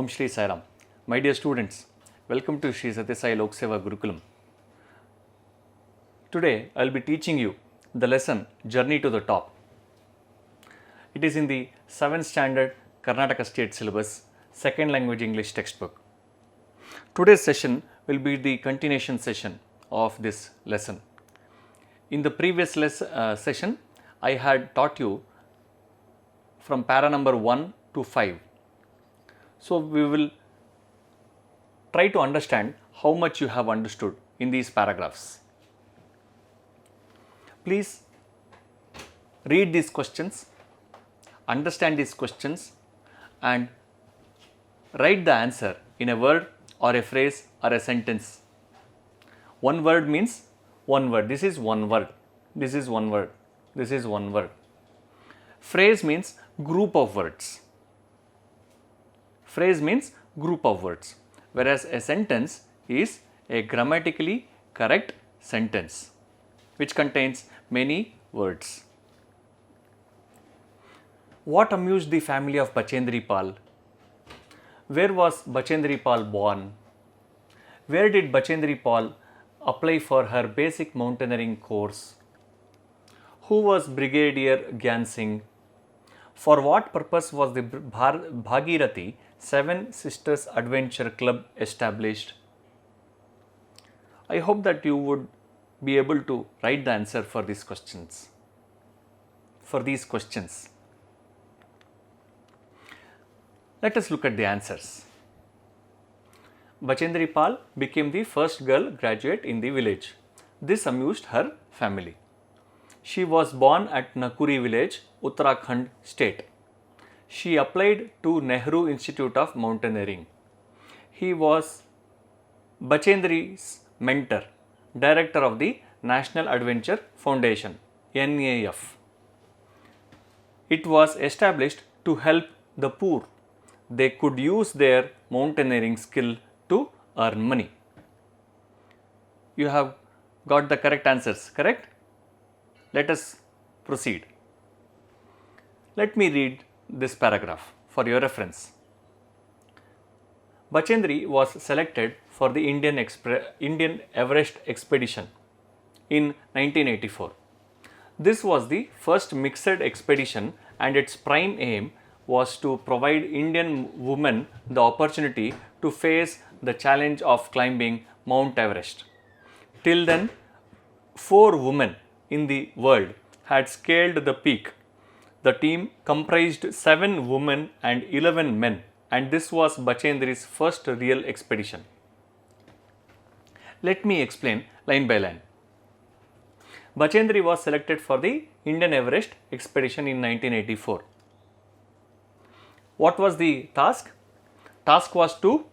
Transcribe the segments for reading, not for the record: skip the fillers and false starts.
Shri Sai Ram. My dear students, welcome to Shri Satya Sai Lok Seva Gurukulam. Today I will be teaching you the lesson Journey to the Top. It is in the 7th standard Karnataka State Syllabus, second language English textbook. Today's session will be the continuation session of this lesson. In the previous session, I had taught you from para number 1 to 5. So, we will try to understand how much you have understood in these paragraphs. Please read these questions, understand these questions and write the answer in a word or a phrase or a sentence. One word means one word. This is one word. This is one word. This is one word. Phrase means group of words. Phrase means group of words, whereas a sentence is a grammatically correct sentence which contains many words. What amused the family of Bachendri Pal? Where was Bachendri Pal born? Where did Bachendri Pal apply for her basic mountaineering course? Who was Brigadier Gyan Singh? For what purpose was the Bhagirathi Seven Sisters Adventure Club established? I hope that you would be able to write the answer for these questions. Let us look at the answers. Bachendri Pal became the first girl graduate in the village. This amused her family. She was born at Nakuri village, Uttarakhand state. She applied to Nehru Institute of Mountaineering. He was Bachendri's mentor, director of the National Adventure Foundation, NAF. It was established to help the poor. They could use their mountaineering skill to earn money. You have got the correct answers, correct? Let us proceed. Let me read this paragraph for your reference. Bachendri was selected for the Indian Everest expedition in 1984. This was the first mixed expedition and its prime aim was to provide Indian women the opportunity to face the challenge of climbing Mount Everest. Till then, 4 women in the world had scaled the peak. The team comprised 7 women and 11 men, and this was Bachendri's first real expedition. Let me explain line by line. Bachendri was selected for the Indian Everest expedition in 1984. What was the task? Task was to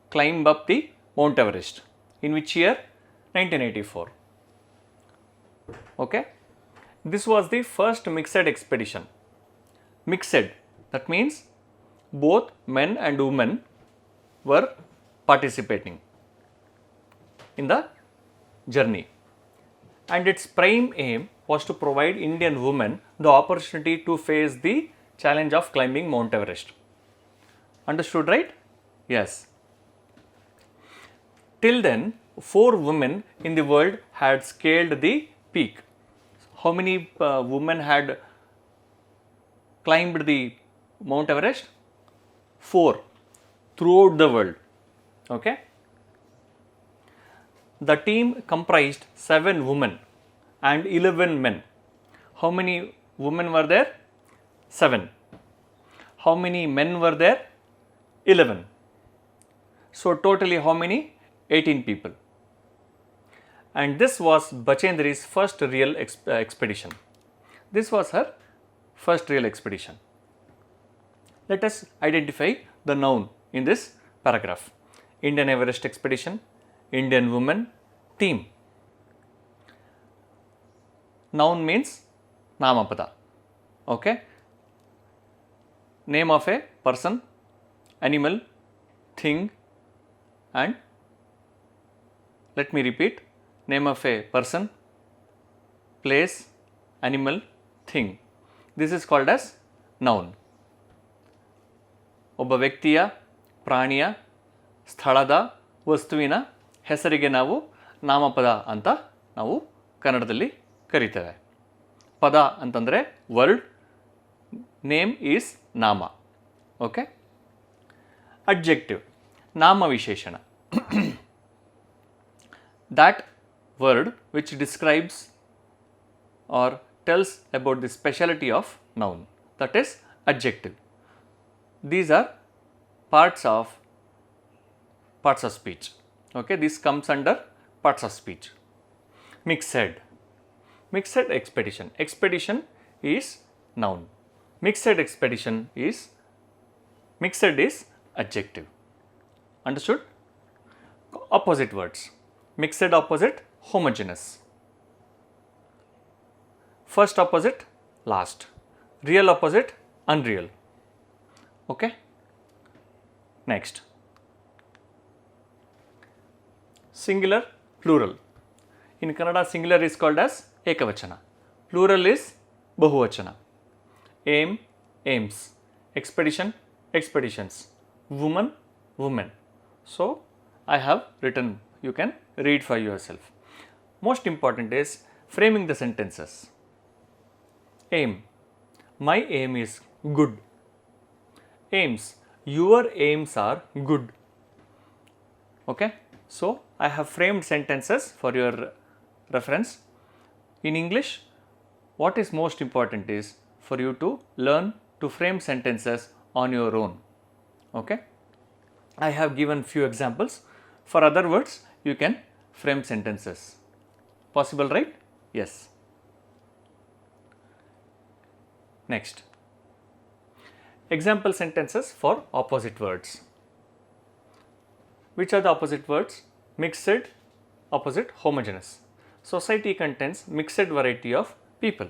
climb up the Mount Everest. In which year? 1984. Okay. This was the first mixed expedition. Mixed, that means both men and women were participating in the journey. And its prime aim was to provide Indian women the opportunity to face the challenge of climbing Mount Everest. Understood, right? Yes. Till then, 4 women in the world had scaled the peak. How many women had climbed the Mount Everest? 4 throughout the world. Okay. The team comprised 7 women and 11 men. How many women were there? 7. How many men were there? 11. So, totally how many? 18 people. And this was Bachendri's first real expedition. This was her first real expedition. Let us identify the noun in this paragraph. Indian Everest expedition, Indian woman, team. Noun means Namapada. Okay. Name of a person, animal, thing and let me repeat. Name of a person, place, animal, thing. This is called as noun. ಒಬ್ಬ ವ್ಯಕ್ತಿಯ ಪ್ರಾಣಿಯ, ಸ್ಥಳದ, ವಸ್ತುವಿನ ಹೆಸರಿಗೆ ನಾವು ನಾಮಪದ ಅಂತ ನಾವು ಕನ್ನಡದಲ್ಲಿ ಕರಿತೇವೆ. ಪದ ಅಂತಂದರೆ ವರ್ಡ್, ನೇಮ್ ಈಸ್ ನಾಮ. ಓಕೆ. ಅಡ್ಜೆಕ್ಟಿವ್, ನಾಮವಿಶೇಷಣ. That word which describes or tells about the speciality of noun, that is adjective. These are parts of speech. Okay, this comes under parts of speech. Mixed expedition. Expedition is noun. Mixed is adjective. Understood? Opposite words. Mixed opposite, homogeneous. First opposite, last. Real opposite, unreal. Okay. Next. Singular, plural. In Kannada, singular is called as ekavachana. Plural is bahuvachana. Aim, aims. Expedition, expeditions. Woman, women. So, I have written, you can read for yourself. Most important is framing the sentences. Aim. My aim is good. Aims. Your aims are good. Okay. So, I have framed sentences for your reference. In English, what is most important is for you to learn to frame sentences on your own. Okay. I have given few examples. For other words, you can frame sentences. Possible, right? Yes. Next. Example sentences for opposite words. Which are the opposite words? Mixed, opposite, homogeneous. Society contains mixed variety of people.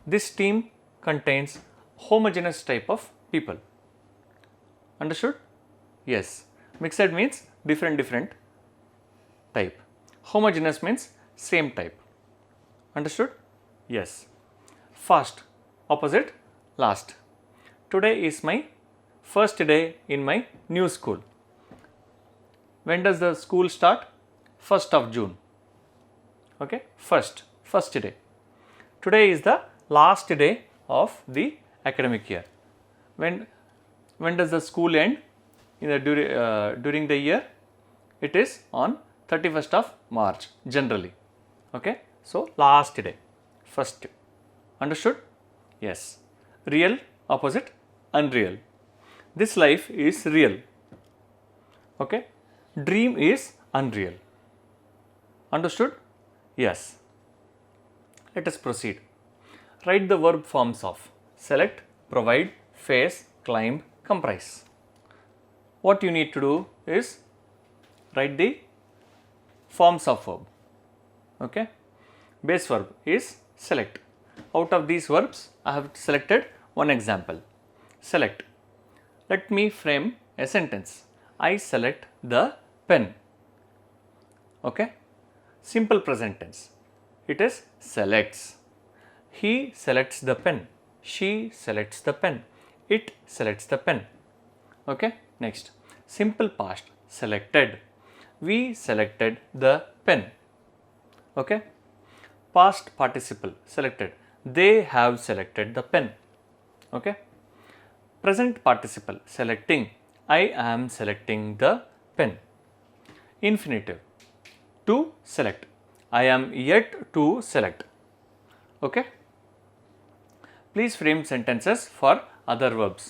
This team contains homogeneous type of people. Understood? Yes. Mixed means different type. Homogeneous means same type. Understood? Yes. Fast, opposite, last. Today is my first day in my new school. When does the school start? 1st of June. Okay, first day. Today is the last day of the academic year. When does the school end? During the year, it is on 31st of March generally. Okay, so last day, first. Understood? Yes. Real, opposite, unreal. This life is real. Okay. Dream is unreal. Understood? Yes. Let us proceed. Write the verb forms of select, provide, face, climb, comprise. What you need to do is write the forms of verb. Okay. Base verb is select. Out of these verbs, I have selected one example. Select. Let me frame a sentence. I select the pen. Okay. Simple present tense. It is selects. He selects the pen. She selects the pen. It selects the pen. Okay. Next. Simple past. Selected. We selected the pen. Okay. Past participle. Selected. They have selected the pen. Okay. Present participle. Selecting. I am selecting the pen. Infinitive. To select. I am yet to select. Okay. Please frame sentences for other verbs.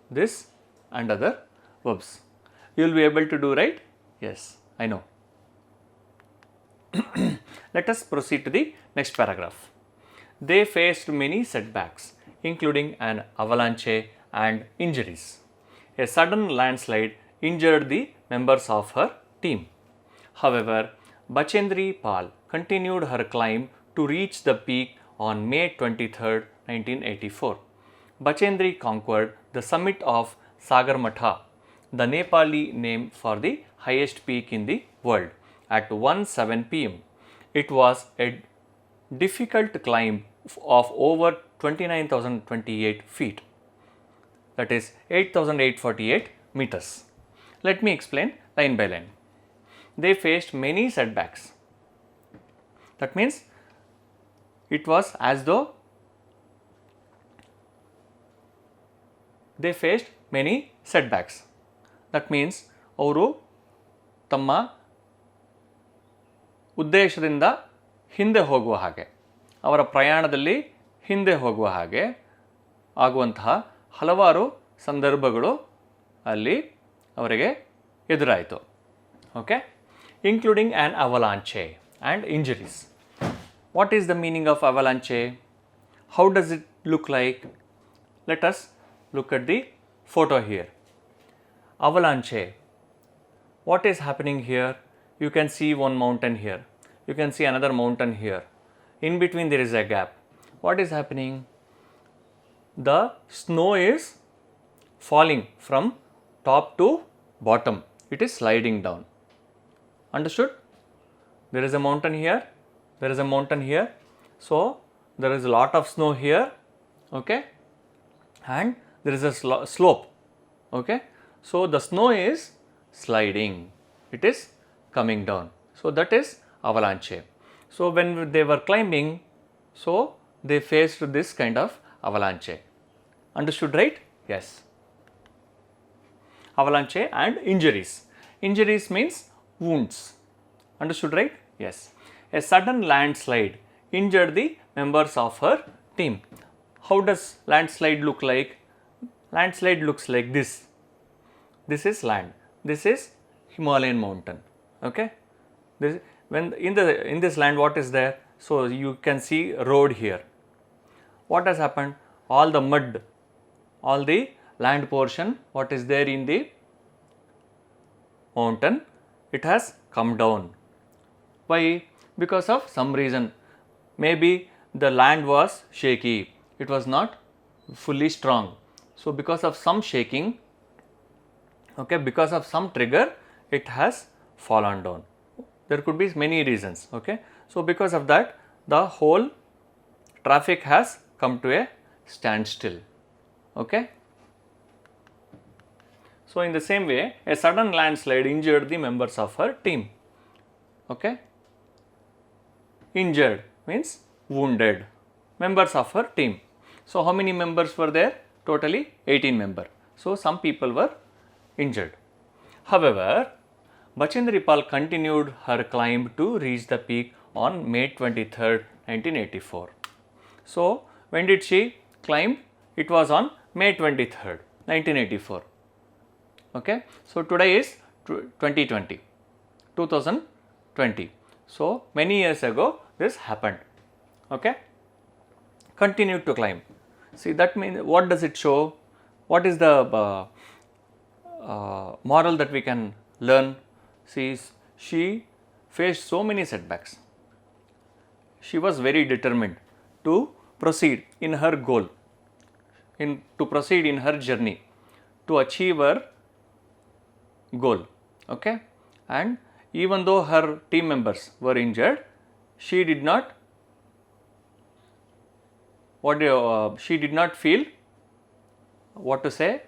This and other verbs. You will be able to do, right? Yes, I know. Let us proceed to the next paragraph. They faced many setbacks, including an avalanche and injuries. A sudden landslide injured the members of her team. However, Bachendri Pal continued her climb to reach the peak on May 23, 1984. Bachendri conquered the summit of Sagarmatha, the Nepali name for the highest peak in the world, at 1:07 p.m. It was a difficult climb of over 29,028 feet. that is 8,848 meters. Let me explain line by line. They faced many setbacks. That means it was as though they faced many setbacks. That means ಅವರು ತಮ್ಮ ಉದ್ದೇಶದಿಂದ ಹಿಂದೆ ಹೋಗುವ ಹಾಗೆ, ಅವರ ಪ್ರಯಾಣದಲ್ಲಿ ಹಿಂದೆ ಹೋಗುವ ಹಾಗೆ ಆಗುವಂತಹ ಹಲವಾರು ಸಂದರ್ಭಗಳು ಅಲ್ಲಿ ಅವರಿಗೆ ಎದುರಾಯಿತು. Okay, including an avalanche and injuries. What is the meaning of avalanche? How does it look like? Let us look at the photo here. Avalanche. What is happening here? You can see one mountain here. You can see another mountain here. In between there is a gap. What is happening? The snow is falling from top to bottom. It is sliding down. Understood? There is a mountain here. There is a mountain here. So there is a lot of snow here. Okay, and there is a slope. Okay, so the snow is sliding. It is coming down. So that is avalanche. So when they were climbing, so they faced this kind of avalanche. Understood, right? Yes. Avalanche and injuries. Injuries means wounds. Understood, right? Yes. A sudden landslide injured the members of her team. How does landslide look like? Landslide looks like this. This is land. This is Himalayan mountain. Okay. This, when in this land, what is there? So you can see road here. What has happened? All the mud, all the land portion, what is there in the mountain, it has come down. Why? Because of some reason. Maybe the land was shaky. It was not fully strong. So because of some shaking, okay, because of some trigger, it has fallen down. There could be many reasons. Okay, so because of that, the whole traffic has come to a standstill. Okay. So in the same way, a sudden landslide injured the members of her team. Okay. Injured means wounded. Members of her team. So how many members were there? Totally 18 members. So some people were injured. However, Bachendri Pal continued her climb to reach the peak on May 23rd, 1984. So when did she climb? It was on May 23rd, 1984. Okay. So today is 2020. So many years ago this happened. Okay. Continued to climb. See, that means, what does it show? What is the moral that we can learn? See, she faced so many setbacks. She was very determined to proceed in her goal, to proceed in her journey, to achieve her goal. Okay, and even though her team members were injured, she did not feel, what to say,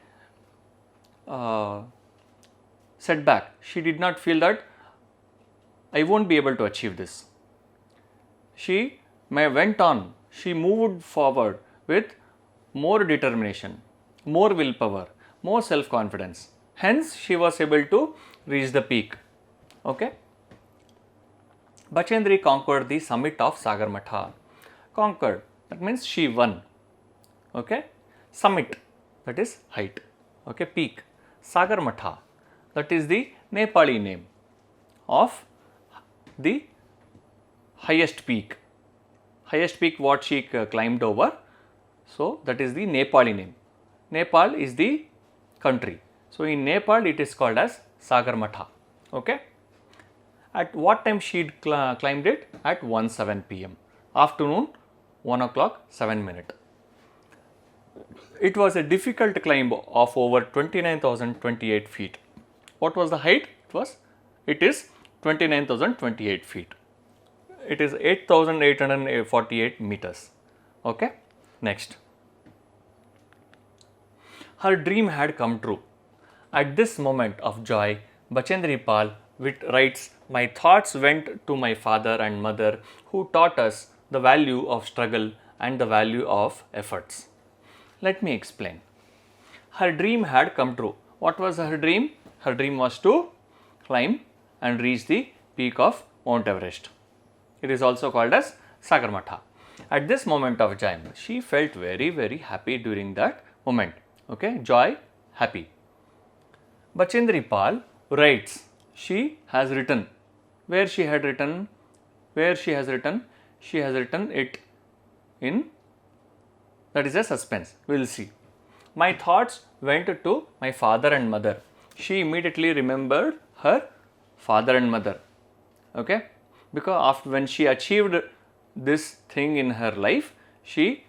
setback. She did not feel that I won't be able to achieve this. She went on. She moved forward with more determination, more willpower, more self-confidence. Hence, she was able to reach the peak. Okay. Bachendri conquered the summit of Sagarmatha. Conquered, that means she won. Okay. Summit, that is height. Okay, peak. Sagarmatha, that is the Nepali name of the highest peak. Highest peak what she climbed over. So that is the Nepali name. Nepal is the country. So in Nepal it is called as Sagarmatha. Okay. At what time she climbed it? At 1:07 p.m. Afternoon 1 o'clock 7 minutes. It was a difficult climb of over 29,028 feet. What was the height? It is 29,028 feet. It is 8,848 meters. Okay. Next. Her dream had come true. At this moment of joy, Bachendri Pal writes, "My thoughts went to my father and mother who taught us the value of struggle and the value of efforts." Let me explain. Her dream had come true. What was her dream? Her dream was to climb and reach the peak of Mount Everest. It is also called as Sagarmatha. At this moment of joy, she felt very, very happy during that moment. Okay, joy, happy. Bachendri Pal writes, she has written. Where she had written? Where she has written? She has written it in, that is a suspense. We will see. My thoughts went to my father and mother. She immediately remembered her father and mother. Okay, because after when she achieved this thing in her life, she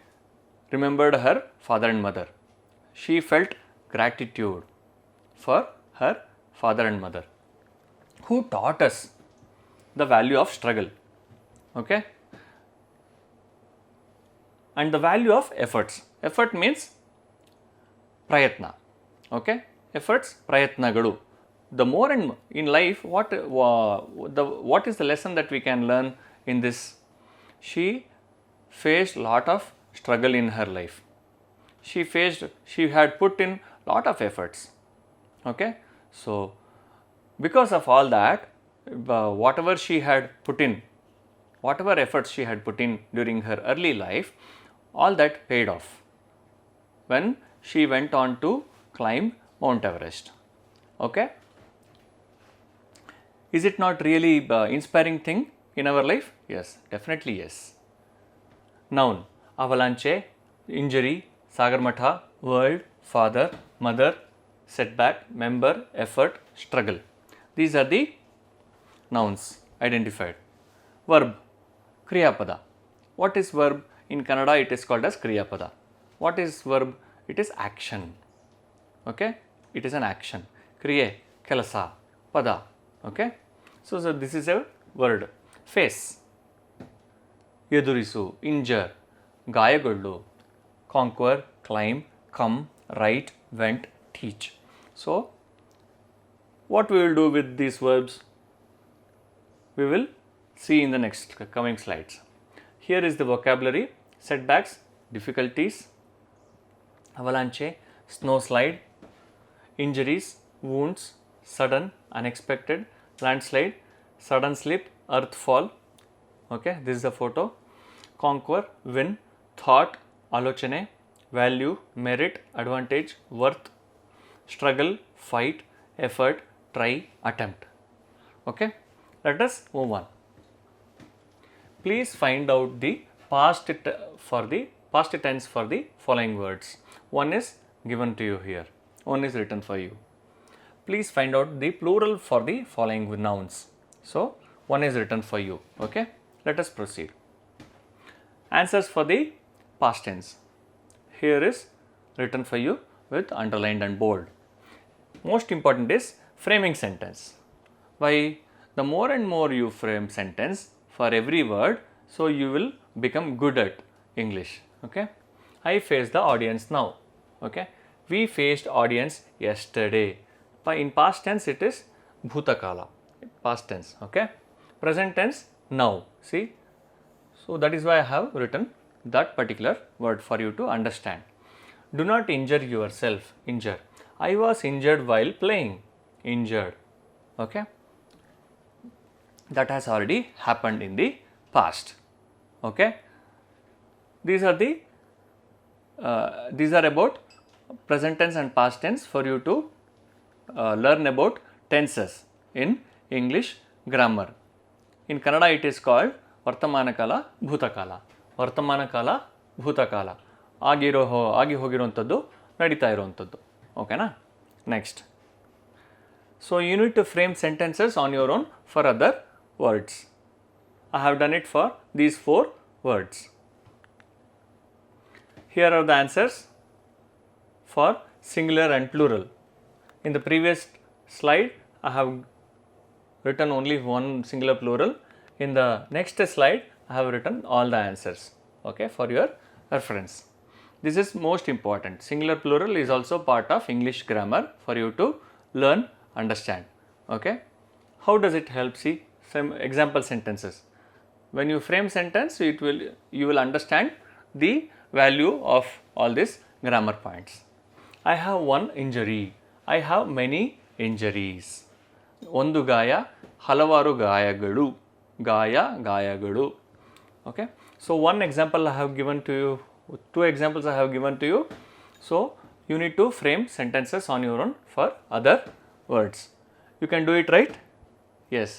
remembered her father and mother. She felt gratitude for her father and mother who taught us the value of struggle. Okay, and the value of efforts. Effort means prayatna. Okay, efforts, prayatnagalu. The more and in life, what is the lesson that we can learn in this? She faced lot of struggle in her life. She had put in lot of efforts. Okay, so because of all that, whatever she had put in, whatever efforts she had put in during her early life, all that paid off when she went on to climb Mount Everest. Okay, is it not really inspiring thing in our life? Yes, definitely yes. Noun: avalanche, injury, Sagarmatha, world, father, mother, setback, member, effort, struggle. These are the nouns identified. Verb: Kriyapada. What is verb? In Kannada it is called as Kriyapada. What is verb? It is action. Okay, it is an action. Kriye, kelasa, pada. Okay, so this is a word. Face: Yedurisu, injure, Gayagodlu, conquer, climb, come, write, went, teach. So, what we will do with these verbs? We will see in the next coming slides. Here is the vocabulary: setbacks, difficulties, avalanche, snow slide, injuries, wounds, sudden, unexpected, landslide, sudden slip, earth fall. Okay, this is the photo. Conquer, win, thought, alochane, value, merit, advantage, worth, struggle, fight, effort, try, attempt. Okay, let us move on. Please find out the past tense for the following words. One is given to you here. One is written for you. Please find out the plural for the following nouns. So, one is written for you. Okay, let us proceed. Answers for the past tense. Here is written for you with underlined and bold. Most important is framing sentence. Why? The more and more you frame sentence for every word, so you will become good at English. Okay, I face the audience now. Okay, we faced audience yesterday. In past tense it is bhutakala, past tense. Okay, present tense now. See, so that is why I have written that particular word for you to understand. Do not injure yourself. Injure. I was injured while playing. Injured. Okay, that has already happened in the past. Okay, these are about present tense and past tense for you to learn about tenses in English grammar. In Kannada it is called Vartamanakala, Bhutakala. Vartamanakala, Bhutakala. ಆಗಿ ಹೋಗಿರುವಂಥದ್ದು, ನಡೀತಾ ಇರುವಂಥದ್ದು. ಓಕೆನಾ? Next. So, you need to frame sentences on your own for other words. I have done it for these 4 words. Here are the answers for singular and plural. In the previous slide, I have written only one singular plural. In the next slide, I have written all the answers, okay, for your reference. This is most important. Singular plural is also part of English grammar for you to learn, understand. Okay. How does it help? See some example sentences. When you frame sentence, you will understand the value of all these grammar points. I have one injury. I have many injuries. ಒಂದು ಗಾಯ, ಹಲವಾರು ಗಾಯಗಳು. ಗಾಯಗಳು. Okay. So one example I have given to you, two examples I have given to you. So you need to frame sentences on your own for other words. You can do it, right? Yes.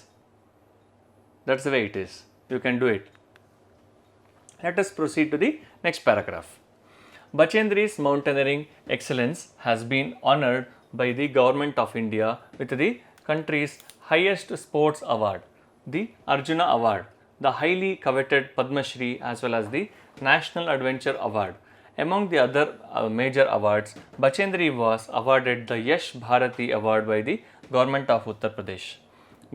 That's the way it is. You can do it. Let us proceed to the next paragraph. Bachendri's mountaineering excellence has been honored by the Government of India with the country's highest sports award, the Arjuna Award, the highly coveted Padma Shri, as well as the National Adventure Award. Among the other major awards, Bachendri was awarded the Yash Bharati Award by the Government of Uttar Pradesh,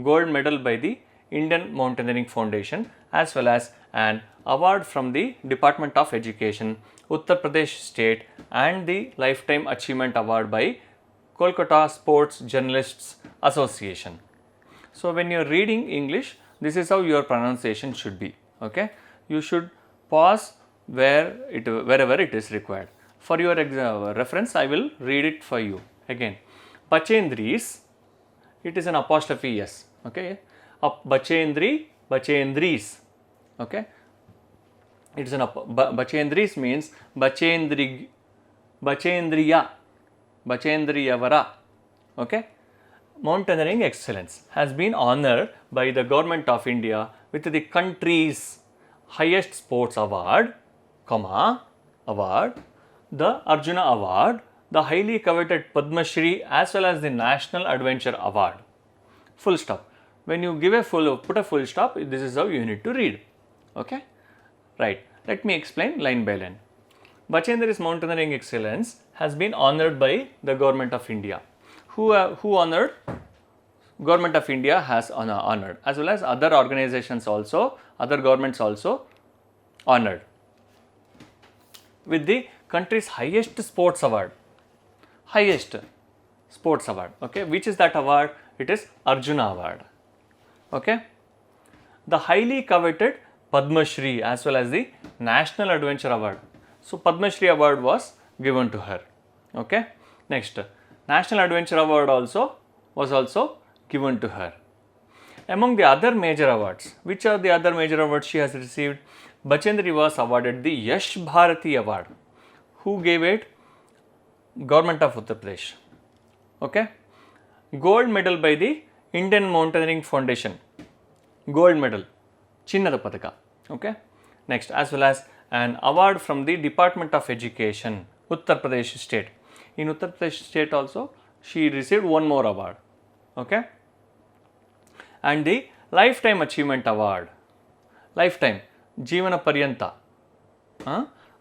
gold medal by the Indian Mountaineering Foundation, as well as an award from the Department of Education, Uttar Pradesh State, and the Lifetime Achievement Award by Kolkata Sports Journalists Association. So when you are reading English, this is how your pronunciation should be. Okay, you should pause wherever it is required. For your reference, I will read it for you again. Bachendri's, it is an apostrophe s. Okay, Bachendri's. Okay, it is an Bachendri's means Bachendriyavara. Okay. Mountaineering excellence has been honored by the Government of India with the country's highest sports award, the Arjuna Award, the highly coveted Padma Shri, as well as the National Adventure Award. Full stop. When you put a full stop, this is how you need to read. Okay? Right. Let me explain line by line. Bachendri's mountaineering excellence has been honored by the Government of India. Who honored? Government of India has honored, as well as other organizations also, other governments also honored with the country's highest sports award. Okay, which is that award? It is Arjuna Award. Okay, the highly coveted Padma Shri, as well as the National Adventure Award. So Padma Shri Award was given to her. Okay, next, National Adventure Award was also given to her. Among the other major awards, which are the other major awards she has received? Bachendri was awarded the Yash Bharati Award. Who gave it? Government of Uttar Pradesh. Okay, gold medal by the Indian Mountaineering Foundation. Gold medal, Chinnada Padaka. Okay, next, as well as an award from the Department of Education, Uttar Pradesh State. In Uttar Pradesh State also, she received one more award. Okay, and the Lifetime Achievement Award. Lifetime, ಜೀವನ ಪರ್ಯಂತ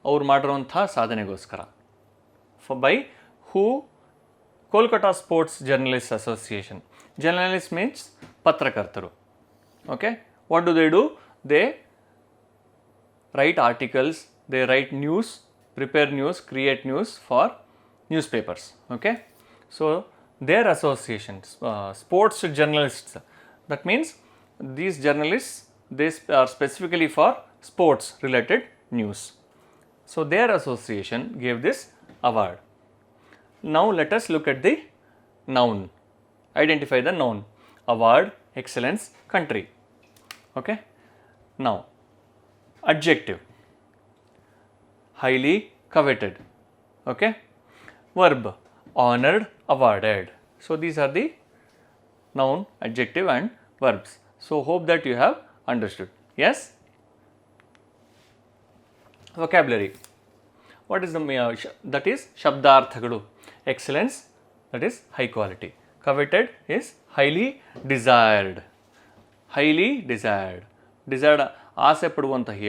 ಅವ್ರು ಮಾಡಿರುವಂಥ ಸಾಧನೆಗೋಸ್ಕರ. by who? Kolkata Sports Journalists Association. Journalists means ಪತ್ರಕರ್ತರು. Okay, what do? They write articles, they write news, prepare news, create news for newspapers. Okay, so their associations, sports journalists, that means these journalists, they are specifically for sports related news. So their association gave this award. Now let us look at the noun. Identify the noun. Award, excellence, country. Okay, now adjective, highly coveted. Okay, verb, honored, awarded. So these are the noun, adjective and verbs. So hope that you have understood. Yes. Vocabulary. What is the that is Shabdarthagalu. Excellence, that is high quality. Coveted is highly desired. Highly desired. Desired, ಆಸೆ ಪಡುವಂತಹ,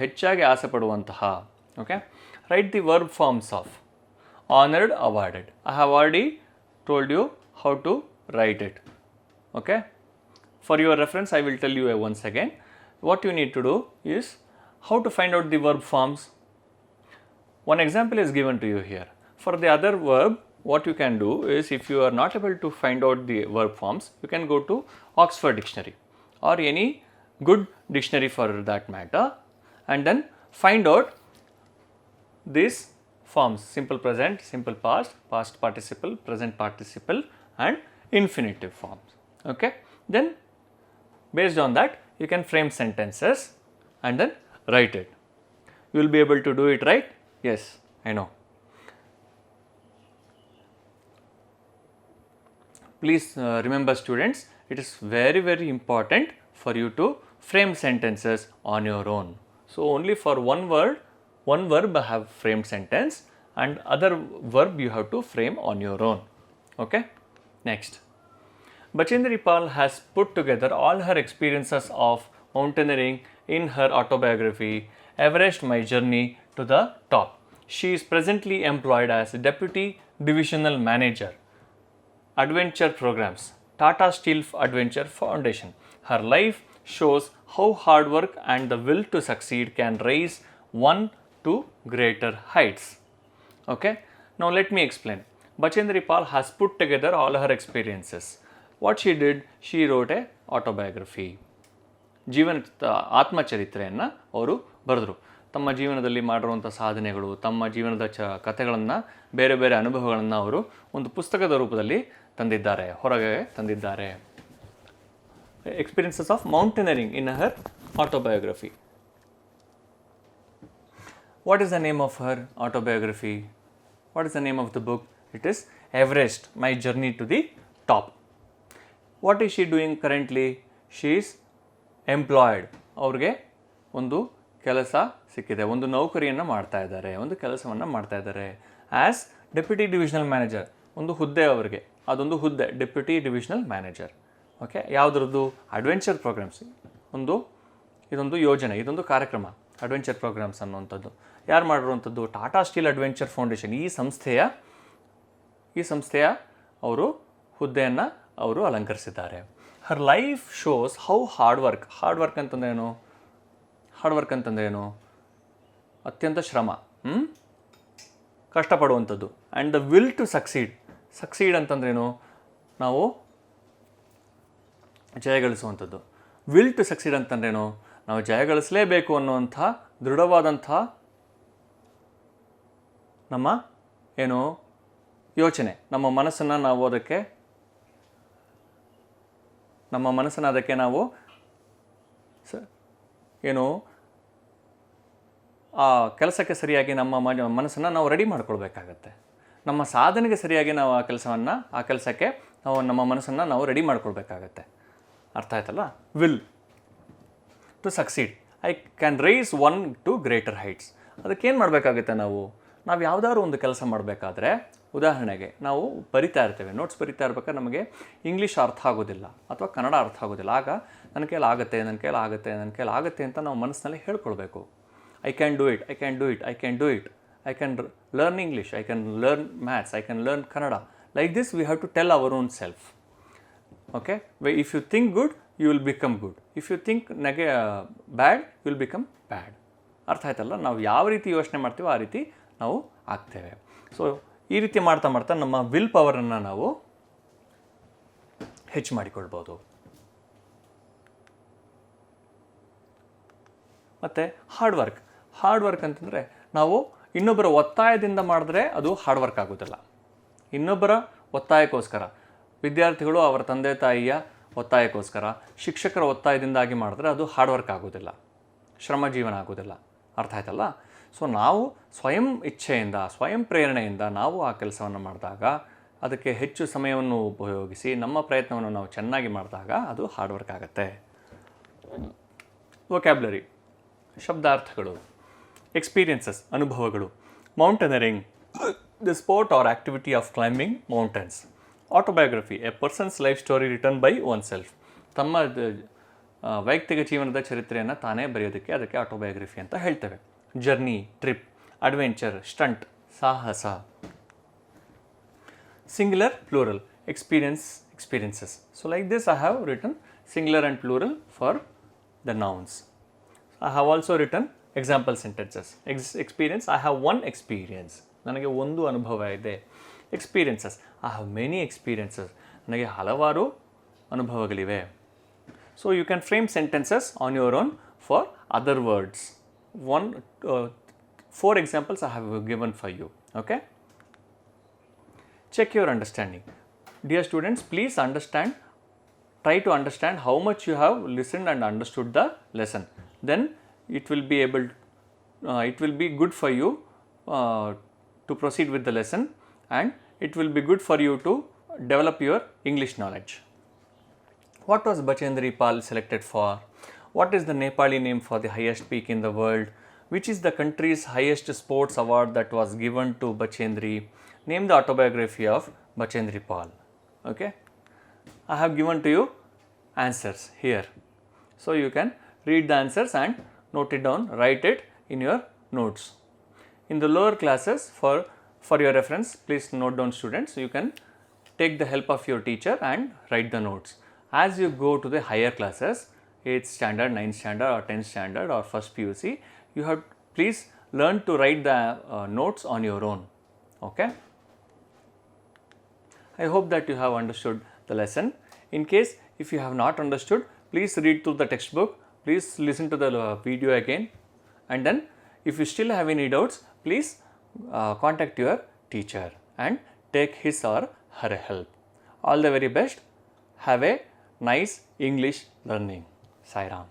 ಹೆಚ್ಚಾಗಿ ಆಸೆ ಪಡುವಂತಹ. Okay, write the verb forms of honored, awarded. I have already told you how to write it. Okay, for your reference I will tell you once again. What you need to do is how to find out the verb forms. One example is given to you here. For the other verb, what you can do is, if you are not able to find out the verb forms, you can go to Oxford Dictionary or any good dictionary for that matter, and then find out these forms: simple present, simple past, past participle, present participle, and infinitive forms. Okay, then based on that you can frame sentences and then write it. You will be able to do it, right? Yes, I know. Please remember, students, it is very important for you to frame sentences on your own. So only for one verb have framed sentence, and other verb you have to frame on your own. Okay, next. Bachendri Pal has put together all her experiences of mountaineering in her autobiography, Everest: My Journey to the Top. She is presently employed as Deputy Divisional Manager, Adventure Programs, Tata Steel Adventure Foundation. Her life shows how hard work and the will to succeed can raise one to greater heights. Okay, now let me explain. Bachendri Pal has put together all her experiences. What she did, she wrote a autobiography. ಜೀವನ ಆತ್ಮಚರಿತ್ರೆಯನ್ನು ಅವರು ಬರೆದರು. ತಮ್ಮ ಜೀವನದಲ್ಲಿ ಮಾಡಿರುವಂಥ ಸಾಧನೆಗಳು, ತಮ್ಮ ಜೀವನದ ಕಥೆಗಳನ್ನು, ಬೇರೆ ಬೇರೆ ಅನುಭವಗಳನ್ನು ಅವರು ಒಂದು ಪುಸ್ತಕದ ರೂಪದಲ್ಲಿ ತಂದಿದ್ದಾರೆ, ಹೊರಗೆ ತಂದಿದ್ದಾರೆ. Experiences of mountaineering in Har autobiography. What is the name of her autobiography? What is the name of the book? It is Everest: My Journey to the Top. What is she doing currently? She is employed. ಅವ್ರಿಗೆ ಒಂದು ಕೆಲಸ ಸಿಕ್ಕಿದೆ, ಒಂದು ನೌಕರಿಯನ್ನು ಮಾಡ್ತಾ ಇದ್ದಾರೆ, ಒಂದು ಕೆಲಸವನ್ನು ಮಾಡ್ತಾ ಇದ್ದಾರೆ. ಆ್ಯಸ್ ಡೆಪ್ಯೂಟಿ ಡಿವಿಷನಲ್ ಮ್ಯಾನೇಜರ್, ಒಂದು ಹುದ್ದೆ ಅವರಿಗೆ, ಅದೊಂದು ಹುದ್ದೆ, ಡೆಪ್ಯೂಟಿ ಡಿವಿಷನಲ್ ಮ್ಯಾನೇಜರ್. ಓಕೆ, ಯಾವುದ್ರದ್ದು? Adventure programs. ಇದೊಂದು ಯೋಜನೆ, ಇದೊಂದು ಕಾರ್ಯಕ್ರಮ, ಅಡ್ವೆಂಚರ್ ಪ್ರೋಗ್ರಾಮ್ಸ್ ಅನ್ನುವಂಥದ್ದು. ಯಾರು ಮಾಡಿರುವಂಥದ್ದು? Tata steel adventure foundation. ಈ ಸಂಸ್ಥೆಯ ಅವರು ಹುದ್ದೆಯನ್ನು ಅವರು ಅಲಂಕರಿಸಿದ್ದಾರೆ. Her life shows how hard work ಅಂತಂದ್ರೇನು? ಅತ್ಯಂತ ಶ್ರಮ, ಕಷ್ಟಪಡುವಂಥದ್ದು. And the will to succeed ಅಂತಂದ್ರೇನು? ನಾವು ಜಯಗಳಿಸುವಂಥದ್ದು. ವಿಲ್ ಟು ಸಕ್ಸೀಡ್ ಅಂತಂದ್ರೇನು? ನಾವು ಜಯಗಳಿಸಲೇಬೇಕು ಅನ್ನುವಂಥ ದೃಢವಾದಂಥ ನಮ್ಮ ಯೋಚನೆ, ನಮ್ಮ ಮನಸ್ಸನ್ನು ಅದಕ್ಕೆ ನಾವು ಆ ಕೆಲಸಕ್ಕೆ ಸರಿಯಾಗಿ ನಮ್ಮ ಮನಸ್ಸನ್ನು ನಾವು ರೆಡಿ ಮಾಡ್ಕೊಳ್ಬೇಕಾಗತ್ತೆ. ನಮ್ಮ ಸಾಧನೆಗೆ ಸರಿಯಾಗಿ ನಾವು ಆ ಕೆಲಸಕ್ಕೆ ನಾವು ನಮ್ಮ ಮನಸ್ಸನ್ನು ನಾವು ರೆಡಿ ಮಾಡ್ಕೊಳ್ಬೇಕಾಗತ್ತೆ. ಅರ್ಥ ಆಯ್ತಲ್ಲ? Will to succeed. I can rise on to greater heights. ಅದಕ್ಕೇನು ಮಾಡಬೇಕಾಗುತ್ತೆ? ನಾವು ಯಾವುದಾದ್ರು ಒಂದು ಕೆಲಸ ಮಾಡಬೇಕಾದ್ರೆ, ಉದಾಹರಣೆಗೆ ನಾವು ಬರಿತಾ ಇರ್ತೇವೆ, ನೋಟ್ಸ್ ಬರಿತಾ ಇರ್ಬೇಕಾದ್ರೆ ನಮಗೆ ಇಂಗ್ಲೀಷ್ ಅರ್ಥ ಆಗೋದಿಲ್ಲ ಅಥವಾ ಕನ್ನಡ ಅರ್ಥ ಆಗೋದಿಲ್ಲ. ಆಗ ನನ್ನ ಕೈಲಾಗುತ್ತೆ ಅಂತ ನಾವು ಮನಸ್ಸಿನಲ್ಲಿ ಹೇಳ್ಕೊಳ್ಬೇಕು. I can do it, I can learn English, I can learn maths, I can learn Kannada. Like this we have to tell our own self. Okay, if you think good you will become good, if you think bad you will become bad. ಅರ್ಥ ಆಯ್ತಲ್ಲ? ನಾವು ಯಾವ ರೀತಿ ಯೋಚನೆ ಮಾಡ್ತೀವೋ ಆ ರೀತಿ ನಾವು ಆಗ್ತೇವೆ. ಸೊ ಈ ರೀತಿ ಮಾಡ್ತಾ ನಮ್ಮ ವಿಲ್ ಪವರನ್ನು ನಾವು ಹೆಚ್ಚು ಮಾಡಿಕೊಳ್ಬೋದು. ಮತ್ತು ಹಾರ್ಡ್ ವರ್ಕ್ ಅಂತಂದರೆ, ನಾವು ಇನ್ನೊಬ್ಬರ ಒತ್ತಾಯದಿಂದ ಮಾಡಿದ್ರೆ ಅದು ಹಾರ್ಡ್ ವರ್ಕ್ ಆಗೋದಿಲ್ಲ. ಇನ್ನೊಬ್ಬರ ಒತ್ತಾಯಕ್ಕೋಸ್ಕರ, ವಿದ್ಯಾರ್ಥಿಗಳು ಅವರ ತಂದೆ ತಾಯಿಯ ಒತ್ತಾಯಕ್ಕೋಸ್ಕರ, ಶಿಕ್ಷಕರ ಒತ್ತಾಯದಿಂದಾಗಿ ಮಾಡಿದ್ರೆ ಅದು ಹಾರ್ಡ್ ವರ್ಕ್ ಆಗೋದಿಲ್ಲ, ಶ್ರಮ ಜೀವನ ಆಗೋದಿಲ್ಲ. ಅರ್ಥ ಆಯ್ತಲ್ಲ? ಸೊ ನಾವು ಸ್ವಯಂ ಇಚ್ಛೆಯಿಂದ, ಸ್ವಯಂ ಪ್ರೇರಣೆಯಿಂದ ನಾವು ಆ ಕೆಲಸವನ್ನು ಮಾಡಿದಾಗ, ಅದಕ್ಕೆ ಹೆಚ್ಚು ಸಮಯವನ್ನು ಉಪಯೋಗಿಸಿ ನಮ್ಮ ಪ್ರಯತ್ನವನ್ನು ನಾವು ಚೆನ್ನಾಗಿ ಮಾಡಿದಾಗ ಅದು ಹಾರ್ಡ್ ವರ್ಕ್ ಆಗುತ್ತೆ. ವೊಕ್ಯಾಬ್ಯುಲರಿ, ಶಬ್ದಾರ್ಥಗಳು. ಎಕ್ಸ್ಪೀರಿಯನ್ಸಸ್, ಅನುಭವಗಳು. Mountaineering, the sport or activity of climbing mountains. Autobiography, a person's life story written by oneself. ತಮ್ಮ ವೈಯಕ್ತಿಕ ಜೀವನದ ಚರಿತ್ರೆಯನ್ನು ತಾನೇ ಬರೆಯೋದಕ್ಕೆ ಅದಕ್ಕೆ ಆಟೋಬಯೋಗ್ರಫಿ ಅಂತ ಹೇಳ್ತೇವೆ. ಜರ್ನಿ, ಟ್ರಿಪ್, ಅಡ್ವೆಂಚರ್, ಸ್ಟಂಟ್, ಸಾಹಸ. Singular, plural, experiences. So like this I have written singular and plural for the nouns. I have also written example sentences. Experience, I have one experience, ನನಗೆ ಒಂದು ಅನುಭವ ಇದೆ. Experiences, I have many experiences, ನನಗೆ ಹಲವಾರು ಅನುಭವಗಳಿವೆ. So you can frame sentences on your own for other words. 4 examples I have given for you. Okay? Check your understanding. Dear students, please understand, try to understand how much you have listened and understood the lesson. Then it will be good for you to proceed with the lesson, and it will be good for you to develop your English knowledge. What was Bachendri Pal selected for? What is the Nepali name for the highest peak in the world? Which is the country's highest sports award that was given to Bachendri? Name the autobiography of Bachendri Pal. Okay? I have given to you answers here. So you can read the answers and note it down, write it in your notes. In the lower classes, for your reference, please note down students, you can take the help of your teacher and write the notes. As you go to the higher classes, 8th standard, 9th standard or 10th standard or first PUC, you have please learn to write the notes on your own. Okay? I hope that you have understood the lesson. In case if you have not understood, please read through the textbook, please listen to the video again, and then if you still have any doubts, please contact your teacher and take his or her help. All the very best. Have a nice English learning. Sai Ram.